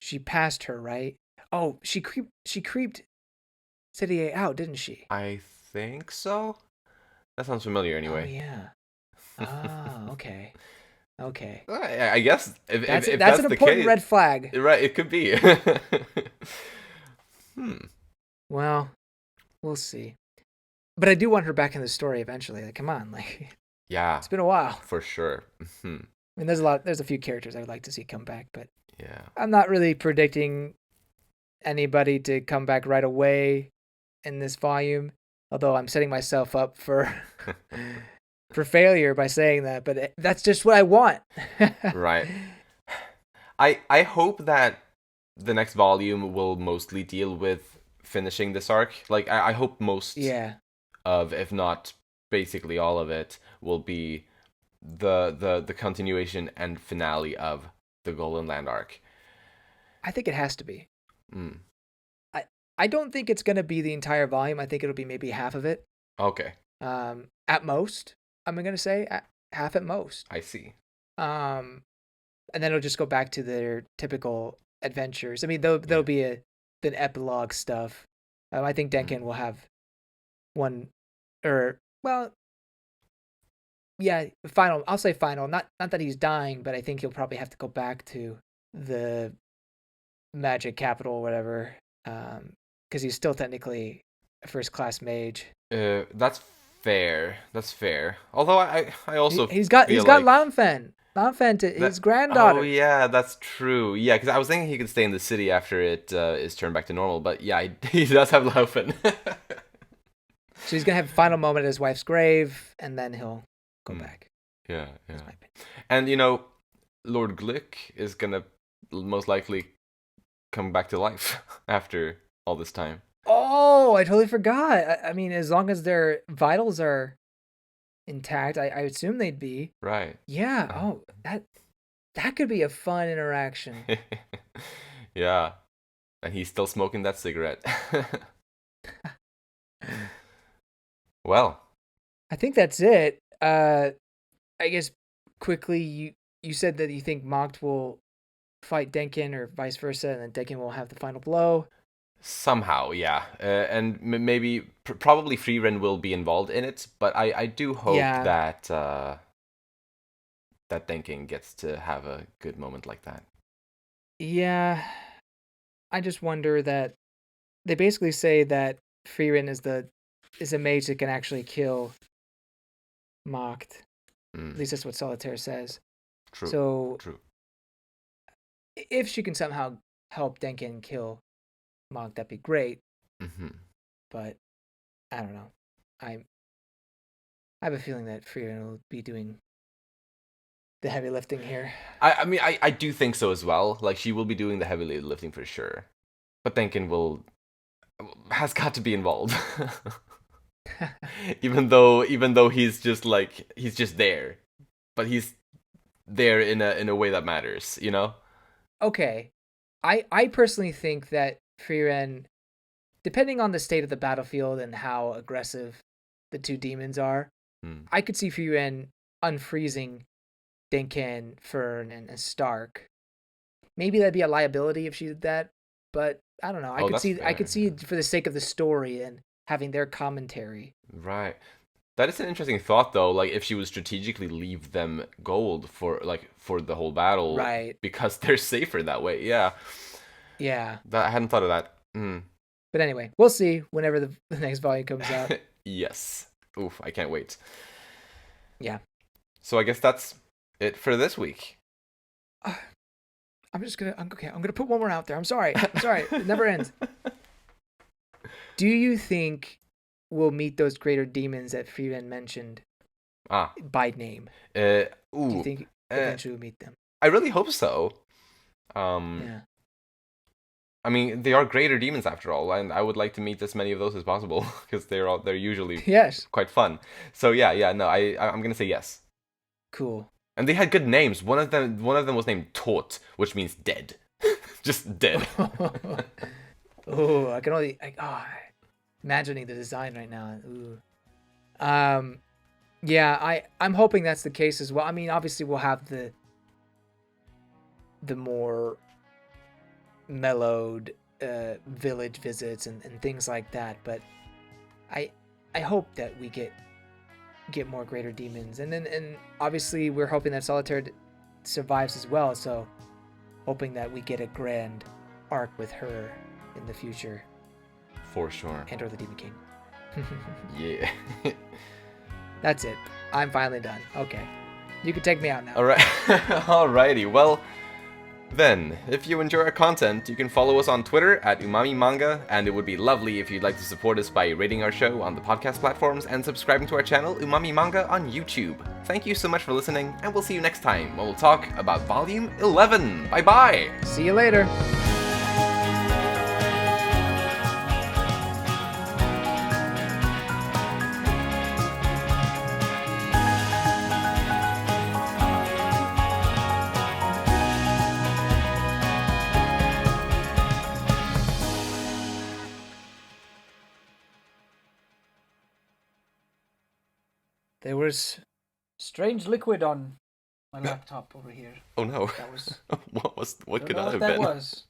she passed her, right? Oh, she creeped Serie out, didn't she? I think so. That sounds familiar Oh anyway. yeah. Ah, okay. Okay. I guess if That's that's an the important case, red flag. right, it could be. Hmm. Well, we'll see. But I do want her back in the story eventually. Like, come on, like Yeah, it's been a while. for sure. Hmm. I mean, there's a few characters I would like to see come back, but Yeah. I'm not really predicting anybody to come back right away in this volume. Although I'm setting myself up for for failure by saying that, but that's just what I want. Right. I hope that the next volume will mostly deal with finishing this arc. Like I hope most Yeah, of, if not basically all of it, will be the continuation and finale of the Golden Land arc. I think it has to be. Mm. I I don't think it's gonna be the entire volume. I think it'll be maybe half of it. Okay, At most, I'm gonna say half at most. I see. Um, and then it'll just go back to their typical adventures. I mean, there'll Yeah. be an epilogue stuff. I think Denken Mm. will have one, or well, yeah, final. I'll say final. Not that he's dying, but I think he'll probably have to go back to the magic capital or whatever, because he's still technically a first class mage. That's fair. That's fair. Although I also He's got feel like Lanfen. Lanfen, his that. Oh granddaughter. yeah, that's true. Yeah, because I was thinking he could stay in the city after it is turned back to normal. But yeah, he does have Laufen. So he's gonna have a final moment at his wife's grave, and then he'll go back. Yeah, yeah. That's my opinion. And Lord Glück is gonna most likely come back to life after all this time. Oh, I totally forgot. I mean, as long as their vitals are intact, I assume they'd be. Right. Yeah. Oh, that could be a fun interaction. Yeah. And he's still smoking that cigarette. Well, I think that's it. I guess quickly, you said that you think Macht will fight Denken or vice versa, and then Denken will have the final blow. somehow, yeah. And maybe, probably Frieren will be involved in it, but I do hope Yeah. that that Denken gets to have a good moment like that. Yeah. I just wonder that they basically say that Frieren is a mage that can actually kill Macht. At least that's what Solitaire says. True. So True. if she can somehow help Denken kill Macht, that'd be great. Mm-hmm. But I don't know. I have a feeling that Frieren will be doing the heavy lifting here. I mean, I do think so as well. Like, she will be doing the heavy lifting for sure. But Denken has got to be involved. even though he's just there. But he's there in a way that matters, you know? Okay. I personally think that Frieren, depending on the state of the battlefield and how aggressive the two demons are, I could see Frieren unfreezing Denken, Fern, and Stark. Maybe that'd be a liability if she did that, but I don't know. I could see it for the sake of the story and having their commentary. Right. That is an interesting thought, though. Like, if she would strategically leave them gold for the whole battle, Right? Because they're safer that way. Yeah. Yeah. I hadn't thought of that. Mm. But anyway, we'll see whenever the next volume comes out. Yes. Oof, I can't wait. Yeah. So I guess that's it for this week. I'm gonna put one more out there. I'm sorry. It never ends. Do you think we'll meet those greater demons that Frieren mentioned by name? Do you think eventually we'll meet them? I really hope so. Yeah. I mean, they are greater demons after all, and I would like to meet as many of those as possible because they're usually quite fun. So yeah, no, I'm gonna say yes. Cool. And they had good names. One of them was named Tot, which means dead, just dead. Oh, I can only imagining the design right now. Ooh. Yeah, I'm hoping that's the case as well. I mean, obviously we'll have the more mellowed village visits and things like that. But I hope that we get more greater demons, and obviously we're hoping that Solitaire survives as well. So hoping that we get a grand arc with her in the future. For sure. And or the Demon King. Yeah. That's it. I'm finally done. Okay. You can take me out now. Alright. Alrighty. Well, then, if you enjoy our content, you can follow us on Twitter at Umami Manga, and it would be lovely if you'd like to support us by rating our show on the podcast platforms and subscribing to our channel, Umami Manga, on YouTube. Thank you so much for listening, and we'll see you next time when we'll talk about Volume 11. Bye-bye! See you later. There was strange liquid on my laptop over here. Oh no. That was. What could Don't know that have what that been? was.